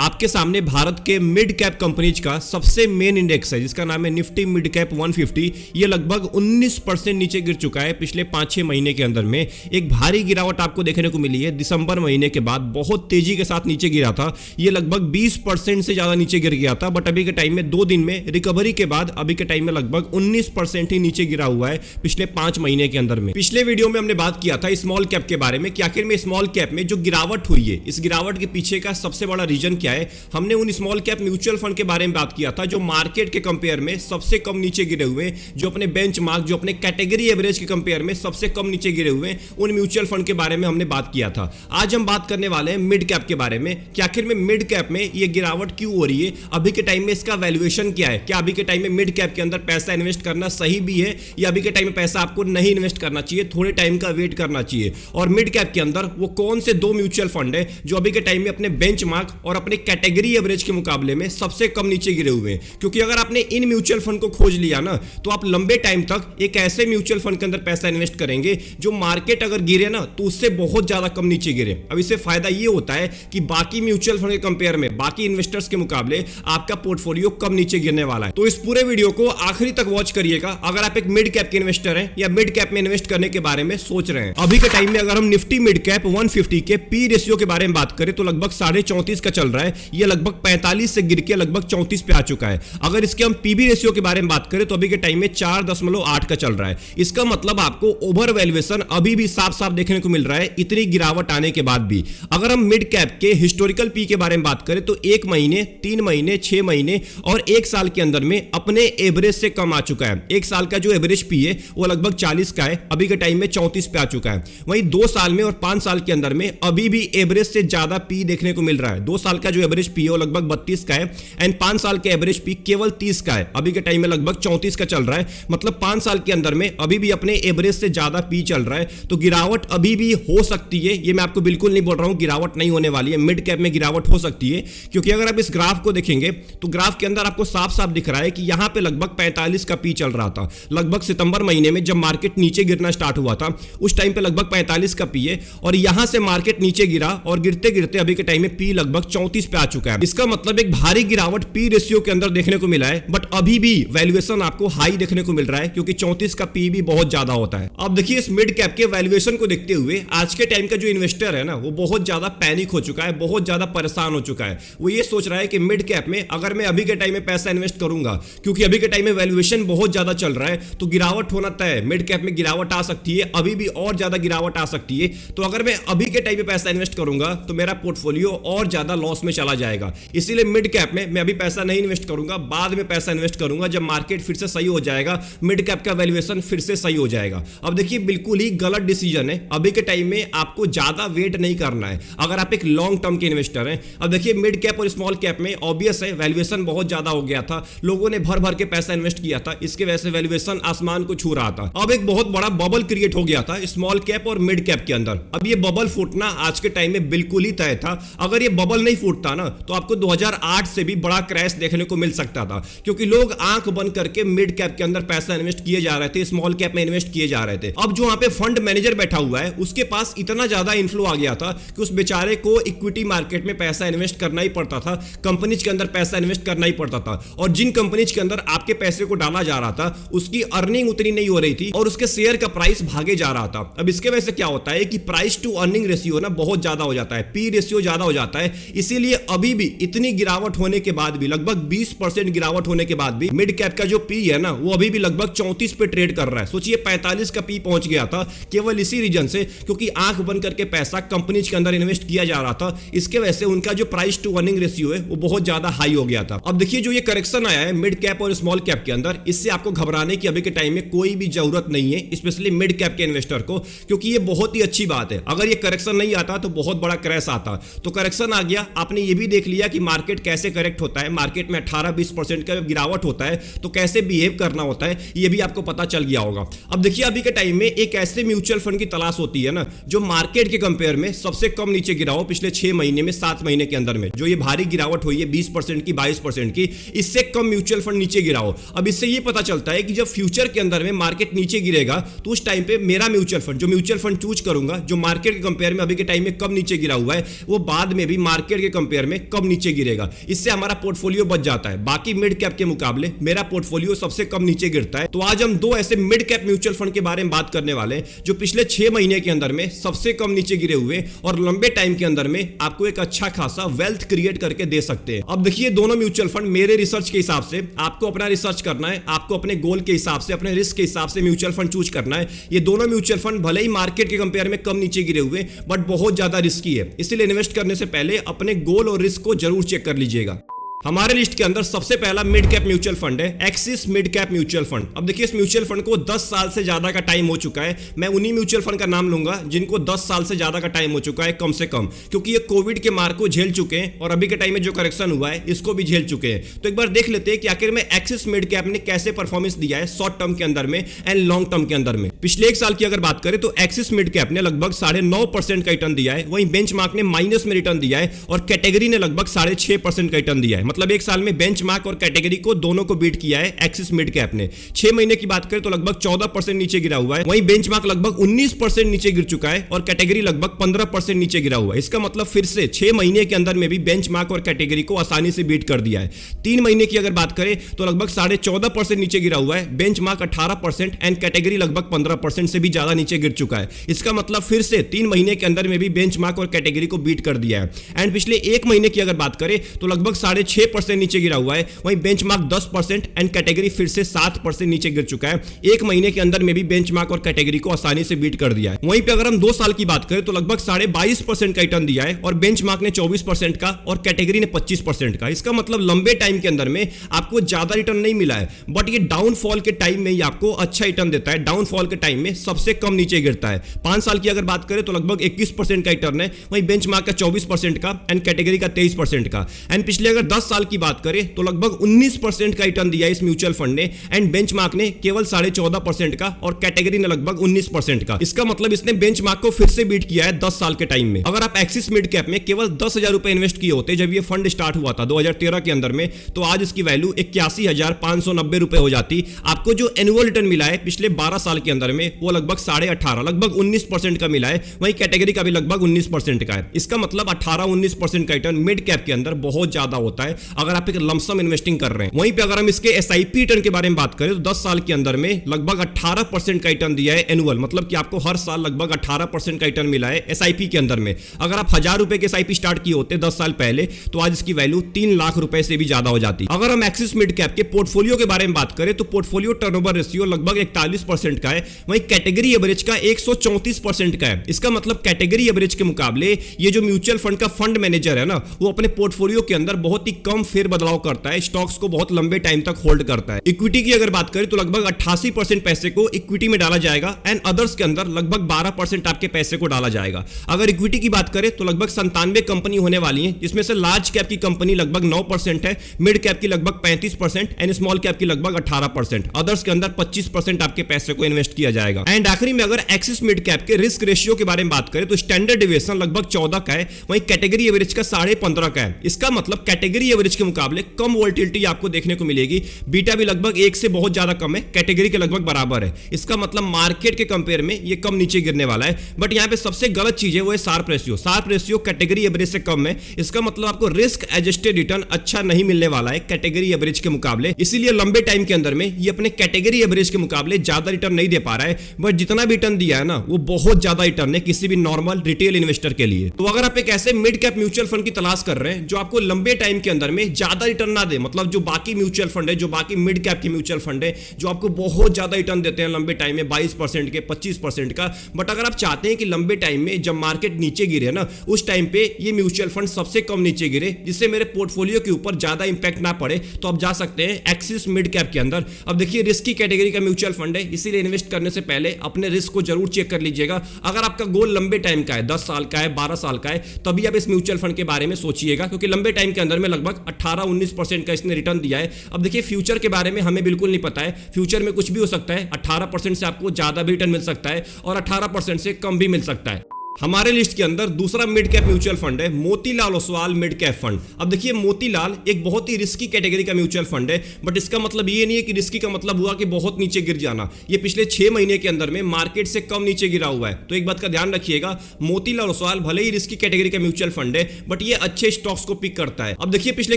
आपके सामने भारत के मिड कैप कंपनीज का सबसे मेन इंडेक्स है जिसका नाम है निफ्टी मिड कैप 150। ये लगभग 19% नीचे गिर चुका है पिछले 5-6 महीने के अंदर में। एक भारी गिरावट आपको देखने को मिली है दिसंबर महीने के बाद, बहुत तेजी के साथ नीचे गिरा था। ये लगभग 20% से ज्यादा नीचे गिर गया था, बट अभी के टाइम में 2 दिन में रिकवरी के बाद अभी के टाइम में लगभग 19% ही नीचे गिरा हुआ है पिछले 5 महीने के अंदर में। पिछले वीडियो में हमने बात किया था स्मॉल कैप के बारे में कि आखिर में स्मॉल कैप में जो गिरावट हुई है, इस गिरावट के पीछे का सबसे बड़ा रीजन क्या है। हमने उन स्मॉल कैप म्यूचुअल फंड के बारे में बात किया था जो मार्केट के कंपेयर में सबसे कम नीचे गिरे हुए, जो अपने बेंचमार्क, जो अपने कैटेगरी एवरेज के कंपेयर में सबसे कम नीचे गिरे हुए, उन म्यूचुअल फंड के बारे में हमने बात किया था। आज हम बात करने वाले हैं मिड कैप के बारे में कि आखिर में मिड कैप में ये गिरावट क्यों हो रही है, अभी के टाइम में इसका वैल्यूएशन क्या है, क्या अभी के टाइम में मिड कैप के अंदर पैसा इन्वेस्ट करना सही भी है या अभी के टाइम में पैसा आपको नहीं इन्वेस्ट करना चाहिए, थोड़े टाइम का वेट करना चाहिए। और मिड कैप के अंदर वो कौन से 2 म्यूचुअल फंड है जो अभी के टाइम में अपने बेंचमार्क और अपने कैटेगरी एवरेज के मुकाबले में सबसे कम नीचे गिरे हुए हैं। क्योंकि अगर आपने इन म्यूचुअल फंड को खोज लिया ना, तो आप लंबे टाइम तक एक ऐसे म्यूचुअल फंड के अंदर पैसा इन्वेस्ट करेंगे जो मार्केट अगर गिरे ना तो उससे बहुत ज्यादा कम नीचे गिरे। अब इससे फायदा ये होता है कि बाकी म्यूचुअल फंड के कंपेयर में, बाकी इन्वेस्टर्स के मुकाबले आपका पोर्टफोलियो कम नीचे गिरने वाला है। तो इस पूरे वीडियो को आखिरी तक वॉच करिएगा अगर आप एक मिड कैप के इन्वेस्टर हैं या मिड कैप में इन्वेस्ट करने के बारे में सोच रहे हैं। अभी के टाइम में अगर हम निफ्टी मिड कैप 150 के पी रेशियो के बारे में बात करें तो लगभग 34.5 का चल रहा है। ये लगभग 45 से गिर के लगभग 34 पे आ चुका है। अगर इसके हम पीबी रेशियो के बारे में बात करें तो अभी के टाइम में 4.8 का चल रहा है। इसका मतलब आपको ओवर वैल्यूएशन अभी भी साफ साफ देखने को मिल रहा है इतनी गिरावट आने के बाद भी। अगर हम मिड कैप के हिस्टोरिकल पी के बारे में बात करें तो 1 महीने, 3 महीने, 6 महीने और 1 साल के अंदर में अपने एवरेज से कम आ चुका है। 1 साल का जो एवरेज पी है वो लगभग 40 का है, अभी के टाइम में 34 पे आ चुका है। वहीं 2 साल में और 5 साल के अंदर में अभी भी एवरेज से ज्यादा पी देखने को मिल रहा है। 2 साल का जो एवरेज पी है वो लगभग 32 का है एंड 5 साल के एवरेज पी केवल 30 का है, अभी के टाइम में लगभग 34 का चल रहा है। मतलब 5 साल के अंदर में अभी भी अपने एवरेज से ज्यादा पी चल रहा है। तो गिरावट अभी भी हो सकती है, ये मैं आपको बिल्कुल नहीं बोल रहा हूं गिरावट नहीं होने वाली है। मिड कैप में गिरावट हो सकती है क्योंकि अगर आप इस ग्राफ को देखेंगे तो ग्राफ के अंदर आपको साफ साफ दिख रहा है कि यहां पे लगभग 45 का पी चल रहा था। लगभग सितंबर महीने में जब मार्केट नीचे गिरना स्टार्ट हुआ था उस टाइम पे लगभग 45 का पी है और यहां से मार्केट नीचे गिरा और गिरते गिरते अभी के टाइम में पी लगभग 34 पे आ चुका है। इसका मतलब एक भारी गिरावट पी रेशियो के अंदर देखने को मिला है, बट अभी भी वैल्यूएशन आपको हाई देखने को मिल रहा है क्योंकि 34 का पी भी बहुत ज्यादा होता है। अब देखिए इस मिड कैप के वैल्यूएशन को देखते हुए आज के टाइम का जो इन्वेस्टर है ना वो बहुत ज्यादा पैनिक हो चुका है, बहुत ज्यादा परेशान हो चुका है। वो ये सोच रहा है कि मिड कैप में अगर मैं अभी के टाइम में पैसा इन्वेस्ट करूंगा, क्योंकि अभी के टाइम में वैल्यूएशन बहुत ज्यादा चल रहा है तो गिरावट होना तय है। मिड कैप में गिरावट आ सकती है, अभी भी और ज्यादा गिरावट आ सकती है। तो अगर मैं अभी के टाइम में पैसा इन्वेस्ट करूंगा तो मेरा पोर्टफोलियो और ज्यादा लॉस में चला जाएगा। इसीलिए मिड कैप में मैं अभी पैसा नहीं इन्वेस्ट करूंगा, बाद में पैसा इन्वेस्ट करूंगा जब मार्केट फिर से सही हो जाएगा, मिड कैप का वैल्यूएशन फिर से सही हो जाएगा। अब देखिए बिल्कुल ही गलत डिसीजन है। अभी के टाइम में आपको ज्यादा वेट नहीं करना है अगर आप एक लॉन्ग टर्म के इन्वेस्टर हैं। अब देखिए मिड कैप और स्मॉल कैप में ऑब्वियस है वैल्यूएशन बहुत ज्यादा हो गया था, लोगों ने भर भर के पैसा इन्वेस्ट किया था, इसके वजह से वैल्यूएशन आसमान को छू रहा था। अब एक बहुत बड़ा बबल क्रिएट हो गया था स्मॉल कैप और मिड कैप के अंदर। अब ये बबल फूटना आज के टाइम में बिल्कुल ही तय था। अगर ये बबल नहीं फूटता ना तो आपको 2008 से भी बड़ा क्रैश देखने को मिल सकता था, क्योंकि लोग आंख बंद करके मिड कैप के अंदर पैसा इन्वेस्ट किए जा रहे थे, स्मॉल कैप में इन्वेस्ट किए जा रहे थे। अब जो वहां पे फंड मैनेजर बैठा हुआ है उसके पास इतना ज्यादा इन्फ्लो आ गया था कि उस बेचारे को इक्विटी मार्केट में पैसा इन्वेस्ट करना ही पड़ता था, कंपनीज के अंदर पैसा इन्वेस्ट करना ही पड़ता था। और जिन कंपनीज के अंदर आपके पैसे को डाला जा रहा था उसकी अर्निंग उतनी नहीं हो रही थी और उसके शेयर का प्राइस भागे जा रहा था। अब इसके वजह से क्या होता है कि प्राइस टू अर्निंग रेशियो ना बहुत ज्यादा हो जाता है, पी रेशियो ज्यादा हो जाता है। इसीलिए अभी भी इतनी गिरावट होने के बाद भी, लगभग 20% गिरावट होने के बाद भी मिड कैप का जो पी है ना वो अभी भी लगभग 34 पे ट्रेड कर रहा है। सोचिए 45 का पी पहुंच गया था केवल इसी रीजन से क्योंकि आंख बंद करके पैसा कंपनीज के अंदर इन्वेस्ट किया जा रहा था। इसके वजह से उनका जो प्राइस टू अर्निंग रेशियो है वो बहुत ज्यादा हाई हो गया था। अब देखिए जो ये करेक्शन आया है मिड कैप और स्मॉल कैप के अंदर, इससे आपको घबराने की अभी के टाइम में कोई भी जरूरत नहीं है, स्पेशली मिड कैप के इन्वेस्टर को, क्योंकि ये बहुत ही अच्छी बात है। अगर ये करेक्शन नहीं आता तो बहुत बड़ा क्रैश आता। तो करेक्शन आ गया, आपने ये भी देख लिया कि मार्केट कैसे करेक्ट होता है, मार्केट में 18-20% का गिरावट होता है तो कैसे बिहेव करना होता है ये भी आपको पता चल गया होगा। अब देखिए अभी के टाइम में एक ऐसे म्यूचुअल फंड की तलाश होती है ना जो मार्केट के कंपेयर में सबसे कम नीचे गिरा हो पिछले 6 महीने में, 7 महीने के अंदर में। जो ये भारी गिरावट हुई है 20% की, 22% की, इससे कम म्यूचुअल फंड नीचे गिरा हो। अब इससे ये पता चलता है कि जब फ्यूचर के अंदर में मार्केट नीचे गिरेगा तो उस टाइम पे मेरा म्यूचुअल फंड, जो म्यूचुअल फंड चूज करूंगा जो मार्केट के कंपेयर में अभी के टाइम में कम नीचे गिरा हुआ है, वो बाद में भी मार्केट के कंपेयर में कम नीचे गिरेगा, इससे हमारा पोर्टफोलियो बच जाता है। बाकी मिड कैप के मुकाबले मेरा पोर्टफोलियो सबसे कम नीचे गिरता है। तो आज हम दो ऐसे मिड कैप म्यूचुअल फंड के बारे में बात करने वाले हैं जो पिछले 6 महीने के अंदर में सबसे कम नीचे गिरे हुए और लंबे टाइम के अंदर में आपको एक अच्छा खासा वेल्थ क्रिएट करके दे सकते हैं। अब देखिए, दोनों म्यूचुअल फंड मेरे रिसर्च के हिसाब से, आपको अपना रिसर्च करना है, आपको अपने गोल के हिसाब से, अपने रिस्क के हिसाब से म्यूचुअल फंड चूज करना है। ये दोनों म्यूचुअल फंड भले ही मार्केट के कंपेयर में कम नीचे गिरे हुए बट बहुत ज्यादा रिस्की है, इसलिए इन्वेस्ट करने से पहले अपने गोल और रिस्क को जरूर चेक कर लीजिएगा। हमारे लिस्ट के अंदर सबसे पहला मिड कैप म्यूचुअल फंड है axis mid cap mutual fund. अब देखिए, इस म्यूचुअल फंड को 10 साल से ज्यादा का टाइम हो चुका है। मैं उन्हीं म्यूचुअल फंड का नाम लूंगा जिनको 10 साल से ज्यादा का टाइम हो चुका है कम से कम, क्योंकि ये कोविड के मार को झेल चुके हैं और अभी के टाइम में जो करेक्शन हुआ है इसको भी झेल चुके हैं। तो एक बार देख लेते हैं कि आखिर में एक्सिस मिड कैप ने कैसे परफॉर्मेंस दिया है शॉर्ट टर्म के अंदर में एंड लॉन्ग टर्म के अंदर में। पिछले एक साल की अगर बात करें तो एक्सिस मिड कैप ने लगभग 9.5% का रिटर्न दिया है, वहीं बेंचमार्क ने माइनस में रिटर्न दिया है और कैटेगरी ने लगभग 6.5% का रिटर्न दिया है। मतलब एक साल में बेंचमार्क और कैटेगरी को दोनों को बीट किया है एक्सिस मिड कैप ने। 6 महीने की बात करें तो लगभग 14% नीचे गिरा हुआ है, वहीं बेंचमार्क लगभग 19% नीचे गिर चुका है और कैटेगरी लगभग 15% नीचे गिरा हुआ है। इसका मतलब फिर से 6 महीने के अंदर में भी बेंचमार्क और कैटेगरी को आसानी से बीट कर दिया है। 3 महीने की अगर बात करें तो लगभग 14.5% नीचे गिरा हुआ है, बेंचमार्क 18% एंड कैटेगरी लगभग 15% से भी ज्यादा नीचे गिर चुका है। इसका मतलब फिर से 3 महीने के अंदर में भी बेंचमार्क और कैटेगरी को बीट कर दिया है। एंड पिछले 1 महीने की अगर बात करें तो लगभग 6.5% नीचे गिरा हुआ है, वहीं बेंचमार्क 10% एंड कैटेगरी फिर से 7% नीचे गिर चुका है। 1 महीने के अंदर में भी बेंचमार्क और कैटेगरी को आसानी से बीट कर दिया है। वहीं पे अगर हम 2 साल की बात करें तो लगभग 22.5% का रिटर्न दिया है और बेंचमार्क ने 24% का और कैटेगरी ने 25% का। इसका मतलब लंबे टाइम के अंदर में आपको ज्यादा रिटर्न नहीं मिला है, बट ये डाउनफॉल के टाइम में ही आपको अच्छा रिटर्न देता है। डाउनफॉल के टाइम में सबसे कम नीचे गिरता है। 5 साल की अगर बात करें तो लगभग 21% का रिटर्न है, वहीं बेंचमार्क का 24% का एंड कैटेगरी का 23% का। एंड पिछले अगर 10 साल की बात करें तो लगभग 19% का रिटर्न दिया इस म्यूचुअल फंड ने एंड बेंचमार्क ने केवल 14.5% का और कैटेगरी ने लगभग 19% का। इसका मतलब इसने बेंचमार्क को फिर से बीट किया है 10 साल के टाइम में। अगर आप एक्सिस मिड कैप में केवल 10,000 रुपए इन्वेस्ट किए होते जब ये फंड स्टार्ट हुआ था 2013 के अंदर में, तो आज इसकी वैल्यू 81,590 रुपए हो जाती। आपको जो एनुअल रिटर्न मिला है पिछले 12 साल के अंदर में वो लगभग 18.5 लगभग 19% का मिला है, वहीं कैटेगरी का भी लगभग 19% का है। इसका मतलब 18-19% का रिटर्न मिड कैप के अंदर बहुत ज्यादा होता है अगर आप एक लमसम इन्वेस्टिंग कर रहे हैं। वहीं पे अगर हम इसके एसआईपी रिटर्न के बारे में बात करें तो 10 साल के अंदर में लगभग 18% का रिटर्न दिया है एनुअल, मतलब कि आपको हर साल लगभग 18% का रिटर्न मिला है एसआईपी के अंदर में। अगर आप 1000 रुपए के एसआईपी स्टार्ट किए होते 10 साल पहले तो आज इसकी वैल्यू 3 लाख रुपए से भी ज्यादा हो जाती। अगर हम एक्सिस मिड कैप के पोर्टफोलियो के बारे में बात करें तो पोर्टफोलियो टर्नओवर रेशियो लगभग 41% का है, वहीं कैटेगरी एवरेज का 134% का है। इसका मतलब कैटेगरी एवरेज के मुकाबले ये जो म्यूचुअल फंड का फंड मैनेजर है ना, वो अपने पोर्टफोलियो के अंदर बहुत ही कम फेर बदलाव करता है, स्टॉक्स को बहुत लंबे टाइम तक होल्ड करता है। इक्विटी की अगर बात करें तो लगभग 88% पैसे को इक्विटी में डाला जाएगा एंड अदर्स के अंदर लगभग 12% आपके पैसे को डाला जाएगा। अगर इक्विटी की बात करें तो लगभग 97 कंपनी होने वाली है, जिसमें से लार्ज कैप की कंपनी लगभग 9% है, मिड कैप की लगभग 35% एंड स्मॉल कैप की लगभग 18%। अदर्स के अंदर 25% आपके पैसे को इन्वेस्ट किया जाएगा। एंड आखिरी में अगर एक्सिस मिड कैप के रिस्क रेशियो के बारे में बात करें तो स्टैंडर्ड डिविएशन लगभग 14 का है, वहीं कैटेगरी एवरेज का 15.5 का है। इसका मतलब कैटेगरी एवरेज के मुकाबले कम वोलेटिलिटी आपको देखने को मिलेगी। बीटा भी लगभग 1 से बहुत ज्यादा कम है, कैटेगरी के लगभग बराबर है। इसका मतलब मार्केट के कंपेयर में ये कम नीचे गिरने वाला है। बट यहां पे सबसे गलत चीज है वो है Sharpe ratio. Sharpe ratio category average से कम है, इसका मतलब आपको रिस्क एडजस्टेड रिटर्न अच्छा नहीं मिलने वाला है कैटेगरी एवरेज के मुकाबले। इसीलिए लंबे टाइम के अंदर में ये अपने कैटेगरी एवरेज के मुकाबले ज्यादा रिटर्न नहीं दे पा रहा है, बट जितना भी रिटर्न दिया है ना वो बहुत ज्यादा रिटर्न है किसी भी नॉर्मल रिटेल इन्वेस्टर के लिए। तो अगर आप एक ऐसे मिड कैप म्यूचुअल फंड की तलाश कर रहे हैं जो आपको लंबे टाइम के अंदर में ज्यादा रिटर्न ना दे, मतलब जो बाकी म्यूचुअल फंड है, जो बाकी मिड कैप के म्यूचुअल फंड है जो आपको बहुत ज्यादा रिटर्न देते हैं लंबे टाइम में 22% के 25% का, बट अगर आप चाहते हैं कि लंबे टाइम में जब मार्केट नीचे गिरे ना उस टाइम पे ये म्यूचुअल फंड सबसे कम नीचे गिरे जिससे मेरे पोर्टफोलियो के ऊपर ज्यादा इंपैक्ट ना पड़े, तो आप जा सकते हैं एक्सिस मिड कैप के अंदर। अब देखिए रिस्की कैटेगरी का म्यूचुअल फंड है, इसीलिए इन्वेस्ट करने से पहले अपने रिस्क को जरूर चेक कर लीजिएगा। अगर आपका गोल लंबे टाइम का है, 10 साल का है, 12 साल का है, तभी आप इस म्यूचुअल फंड के बारे में सोचिएगा, क्योंकि लंबे टाइम के अंदर में लगभग 18-19% का इसने रिटर्न दिया है। अब देखिए फ्यूचर के बारे में हमें बिल्कुल नहीं पता है, फ्यूचर में कुछ भी हो सकता है। 18% से आपको ज्यादा भी रिटर्न मिल सकता है और 18% से कम भी मिल सकता है। हमारे लिस्ट के अंदर दूसरा मिड कैप म्यूचुअल फंड है Motilal Oswal mid cap fund. अब देखिए मोतीलाल एक बहुत ही रिस्की कैटेगरी का म्यूचुअल फंड है, बट इसका मतलब ये नहीं है कि रिस्की का मतलब हुआ कि बहुत नीचे गिर जाना। ये पिछले 6 महीने के अंदर में मार्केट से कम नीचे गिरा हुआ है, तो एक बात का ध्यान रखिएगा, मोतीलाल ओसवाल भले ही रिस्की कैटेगरी का म्यूचुअल फंड है, बट ये अच्छे स्टॉक्स को पिक करता है। अब देखिए पिछले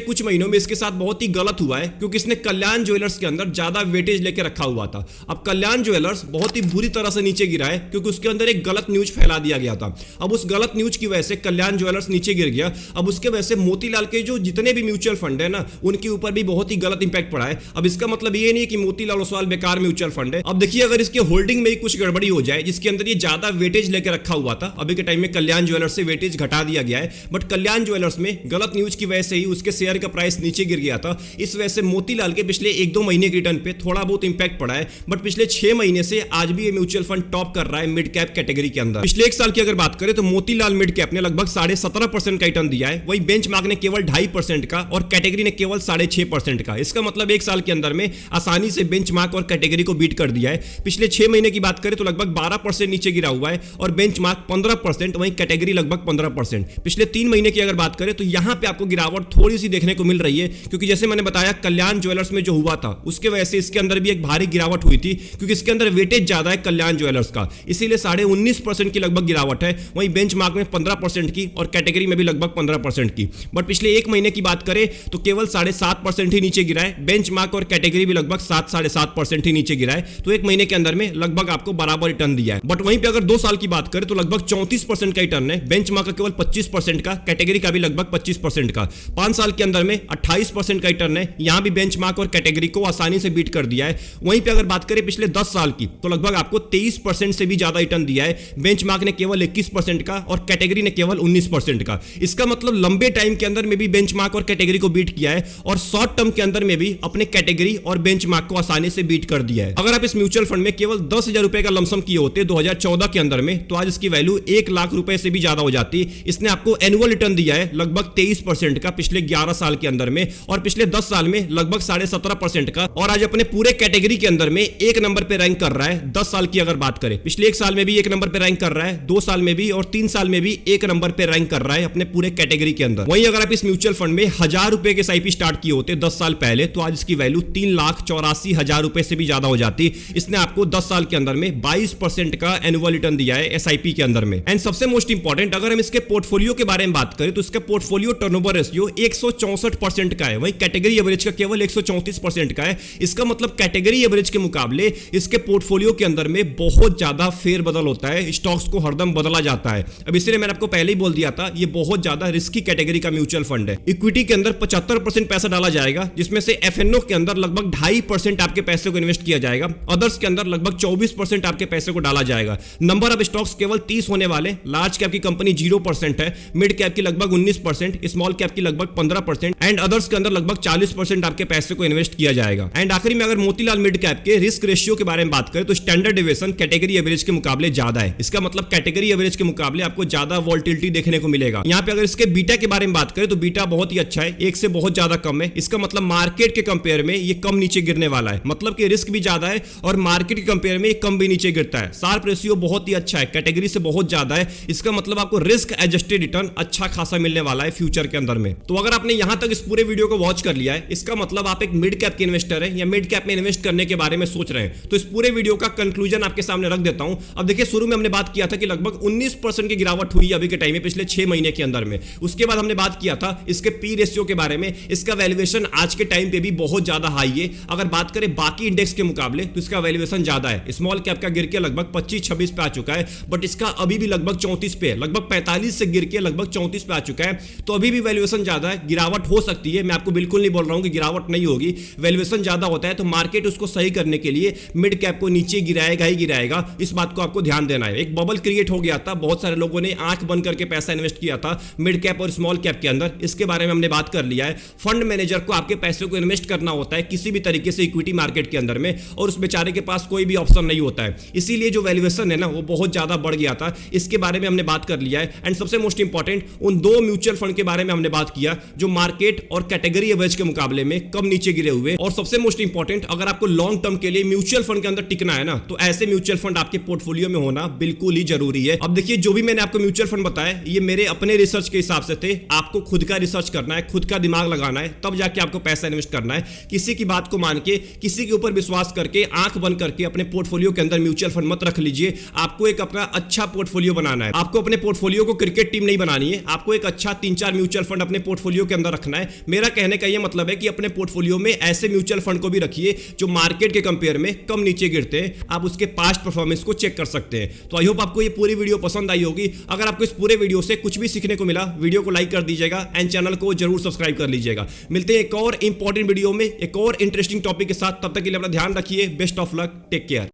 कुछ महीनों में इसके साथ बहुत ही गलत हुआ है, क्योंकि इसने कल्याण ज्वेलर्स के अंदर ज्यादा वेटेज लेकर रखा हुआ था। अब कल्याण ज्वेलर्स बहुत ही बुरी तरह से नीचे गिरा है, क्योंकि उसके अंदर एक गलत न्यूज फैला दिया गया था। अब उस गलत न्यूज की वजह से कल्याण ज्वेलर्स नीचे गिर गया। अब उसके वजह से मोतीलाल के जो जितने भी म्यूचुअल फंड है ना, उनके ऊपर भी बहुत ही गलत इंपैक्ट पड़ा है। अब इसका मतलब ये नहीं कि मोतीलाल ओसवाल बेकार म्यूचुअल फंड है। अब देखिए अगर इसके होल्डिंग में कुछ गड़बड़ी हो जाए, जिसके अंदर ये ज्यादा वेटेज लेकर रखा हुआ था, अभी के टाइम में कल्याण ज्वेलर्स से वेटेज घटा दिया गया है, बट कल्याण ज्वेलर्स में गलत न्यूज की वजह से ही उसके शेयर का प्राइस नीचे गिर गया था। इस वजह से मोतीलाल के पिछले 1-2 महीने के रिटर्न पे थोड़ा बहुत इंपैक्ट पड़ा है, बट पिछले 6 महीने से आज भी ये म्यूचुअल फंड टॉप कर रहा है मिड कैप कैटेगरी के अंदर। पिछले 1 साल की अगर बात करें तो मोतीलाल मिड कैप ने लगभग 17.5% का रिटर्न दिया है, वही बेंचमार्क ने केवल 2.5% का और कैटेगरी ने केवल 6.5% का। इसका मतलब 1 साल के अंदर में आसानी से बेंचमार्क और कैटेगरी को बीट कर दिया है। पिछले 6 महीने की बात करें तो लगभग 12% नीचे गिरा हुआ है और बेंचमार्क 15%, वहीं कैटेगरी लगभग 15%। पिछले 3 महीने की अगर बात करें तो यहां पे आपको गिरावट थोड़ी सी देखने को मिल रही है, क्योंकि जैसे मैंने बताया कल्याण ज्वेलर्स में जो हुआ था उसके वजह से इसके अंदर भी एक भारी गिरावट हुई थी, क्योंकि इसके अंदर वेटेज ज्यादा है कल्याण ज्वेलर्स का, इसीलिए 19.5% की लगभग गिरावट है। वहीं बेंचमार्क में 15% की और कैटेगरी में भी लगभग 15% की। बट पिछले 1 महीने की बात करें तो केवल 7.5% ही नीचे गिरा है। बेंचमार्क और कैटेगरी भी लगभग 7-7.5% ही नीचे गिरा है, तो 1 महीने के अंदर में लगभग आपको बराबर रिटर्न दिया है। बट वहीं पे अगर 2 साल की बात करें तो लगभग 34% का रिटर्न है, बेंचमार्क का केवल 25% का, कैटेगरी का भी लगभग 25% का। 5 साल के अंदर में 28% का रिटर्न है, यहां भी बेंचमार्क और कैटेगरी को आसानी से बीट कर दिया है। वहीं पे अगर बात करें पिछले 10 साल की तो लगभग आपको 23% से भी ज्यादा रिटर्न दिया है, बेंचमार्क ने केवल 21% का और कैटेगरी ने केवल 19% का। इसका मतलब लंबे टाइम के अंदर में भी बेंचमार्क और कैटेगरी को बीट किया है और शॉर्ट टर्म के अंदर में भी अपने कैटेगरी और बेंचमार्क को आसानी से बीट कर दिया है। अगर आप इस म्यूचुअल फंड में केवल 10,000 रुपए का लमसम किए होते 2014 के अंदर में, तो आज इसकी वैल्यू 1 लाख रुपए से भी ज्यादा हो जाती। इसने आपको एनुअल रिटर्न दिया है लगभग 23% का पिछले 11 साल के अंदर में, और पिछले 10 साल में लगभग 17.5% का, और आज अपने पूरे कैटेगरी के अंदर में 1 नंबर पे रैंक कर रहा है। 10 साल की अगर बात करें, पिछले 1 साल में भी 1 नंबर पे रैंक कर रहा है, 2 साल में भी और 3 साल में भी 1 नंबर पे रैंक कर रहा है अपने पूरे कैटेगरी के अंदर। वहीं अगर आप इस म्यूचुअल फंड में 1000 रुपए के एसआईपी स्टार्ट किए होते 10 साल पहले, तो आज इसकी वैल्यू 3,84,000 रुपए से भी ज्यादा हो जाती। इसने आपको 10 साल के अंदर में 22% का एनुअल रिटर्न दिया है एसआईपी के अंदर में। एंड सबसे मोस्ट इंपॉर्टेंट, अगर हम इसके पोर्टफोलियो के बारे में बात करें तो इसका पोर्टफोलियो टर्नओवर रेशियो 164% का है, वहीं कैटेगरी एवरेज का केवल 134% का है। इसका मतलब कैटेगरी एवरेज के मुकाबले इसके पोर्टफोलियो के अंदर में बहुत ज्यादा फेरबदल होता है, स्टॉक्स को हरदम बदला जाता है। अब इसलिए मैंने आपको पहले ही बोल दिया था, ये बहुत ज्यादा रिस्की कैटेगरी का म्यूचुअल फंड है। इक्विटी के अंदर 75% पैसा डाला जाएगा, जिसमें से एफएनओ के अंदर लगभग 2.5% आपके पैसे को इन्वेस्ट किया जाएगा, अदर्स के अंदर लगभग 24% आपके पैसे को डाला जाएगा। नंबर ऑफ स्टॉक्स केवल 30 होने वाले, लार्ज कैप की कंपनी 0% है, मिड कैप की लगभग 19%, स्मॉल कैप की लगभग 15% एंड अदर्स के अंदर लगभग 40% आपके पैसे को इन्वेस्ट किया जाएगा। एंड आखिरी में अगर मोतीलाल मिड कैप के रिस्क रेशियो के बारे में बात करें तो स्टैंडर्ड डेविएशन कैटेगरी एवरेज के मुकाबले ज्यादा है। इसका मतलब कैटेगरी एवरेज के मुकाबले आपको ज्यादा वोलेटिलिटी देखने को मिलेगा। यहाँ पे अगर इसके बीटा के बारे में बात करें तो बीटा बहुत ही अच्छा है, 1 से बहुत ज्यादा कम है। इसका मतलब मार्केट के कंपेयर में ये कम नीचे गिरने वाला है, मतलब कि रिस्क भी ज्यादा है और मार्केट के कंपेयर में ये कम भी नीचे गिरता है। शार्प रेशियो बहुत ही अच्छा है, कैटेगरी से बहुत ज्यादा है। इसका मतलब आपको रिस्क एडजस्टेड रिटर्न अच्छा खासा मिलने वाला है फ्यूचर के अंदर में। तो अगर आपने यहां तक इस पूरे वीडियो को वॉच कर लिया है, इसका मतलब आप एक मिड कैप के इन्वेस्टर है या मिड कैप में इन्वेस्ट करने के बारे में सोच रहे हैं। तो इस पूरे वीडियो का कंक्लूजन आपके सामने रख देता हूं। अब देखिए शुरू में हमने बात किया था कि लगभग 19% की गिरावट हुई अभी के टाइम में पिछले 6 महीने के अंदर में। उसके बाद हमने बात किया था इसके पी रेशियो के बारे में, इसका वैल्यूएशन आज के टाइम पे भी बहुत ज्यादा हाई है। अगर बात करें बाकी इंडेक्स के मुकाबले तो इसका वैल्यूएशन ज्यादा है। स्मॉल कैप का गिर के लगभग 25-26 पे आ चुका है, बट इसका अभी भी लगभग 34 पे, लगभग 45 से गिर के लगभग 34 पे आ चुका है। तो अभी भी वैल्यूएशन ज्यादा है, गिरावट हो सकती है, मैं आपको बिल्कुल नहीं बोल रहा हूं कि गिरावट नहीं होगी। वैल्यूएशन ज्यादा होता है तो मार्केट उसको सही करने के लिए मिड कैप को नीचे गिराएगा ही गिराएगा, इस बात को आपको ध्यान देना है। एक बबल क्रिएट हो गया था, बहुत सारे लोगों ने आंख बंद करके पैसा इन्वेस्ट किया था मिड कैप और स्मॉल कैप के अंदर, इसके बारे में हमने बात कर लिया है। फंड मैनेजर को आपके पैसे को इन्वेस्ट करना होता है किसी भी तरीके से इक्विटी मार्केट के अंदर में, और उस बेचारे के पास कोई भी ऑप्शन नहीं होता है, इसीलिए जो वैल्यूएशन है ना वो बहुत ज्यादा बढ़ गया था। इसके बारे में हमने बात कर लिया है। एंड सबसे मोस्ट इंपॉर्टेंट, उन 2 म्यूचुअल फंड के बारे में हमने बात किया जो मार्केट और कैटेगरी एवरेज के मुकाबले में कम नीचे गिरे हुए। और सबसे मोस्ट इंपॉर्टेंट, अगर आपको लॉन्ग टर्म के लिए म्यूचुअल फंड के अंदर टिकना है ना, तो ऐसे म्यूचुअल फंड आपके पोर्टफोलियो में होना बिल्कुल ही जरूरी है। अब देखिए, जो भी मैंने आपको म्यूचुअल फंड बताया ये मेरे अपने रिसर्च के हिसाब से थे। आपको खुद का रिसर्च करना है, खुद का दिमाग लगाना है, तब जाके आपको पैसा इन्वेस्ट करना है। किसी की बात को मान के, किसी के ऊपर विश्वास करके, आंख बंद करके अपने पोर्टफोलियो के अंदर म्यूचुअल फंड मत रख लीजिए। आपको एक अपना अच्छा पोर्टफोलियो बनाना है। आपको अपने पोर्टफोलियो को क्रिकेट टीम नहीं बनानी है, आपको एक अच्छा 3-4 म्यूचुअल फंड अपने पोर्टफोलियो के अंदर रखना है। मेरा कहने का यह मतलब है कि अपने पोर्टफोलियो में ऐसे म्यूचुअल फंड को भी रखिए जो मार्केट के कंपेयर में कम नीचे गिरते हैं। आप उसके पास्ट परफॉर्मेंस को चेक कर सकते हैं। तो आई होप आपको ये पूरी वीडियो पसंद आई होगी। अगर आपको इस पूरे वीडियो से कुछ भी सीखने को मिला, वीडियो को लाइक कर दीजिएगा एंड चैनल को जरूर सब्सक्राइब कर लीजिएगा। मिलते हैं एक और इंपॉर्टेंट वीडियो में एक और इंटरेस्टिंग टॉपिक के साथ। तब तक के लिए अपना ध्यान रखिए। Best of luck, take care.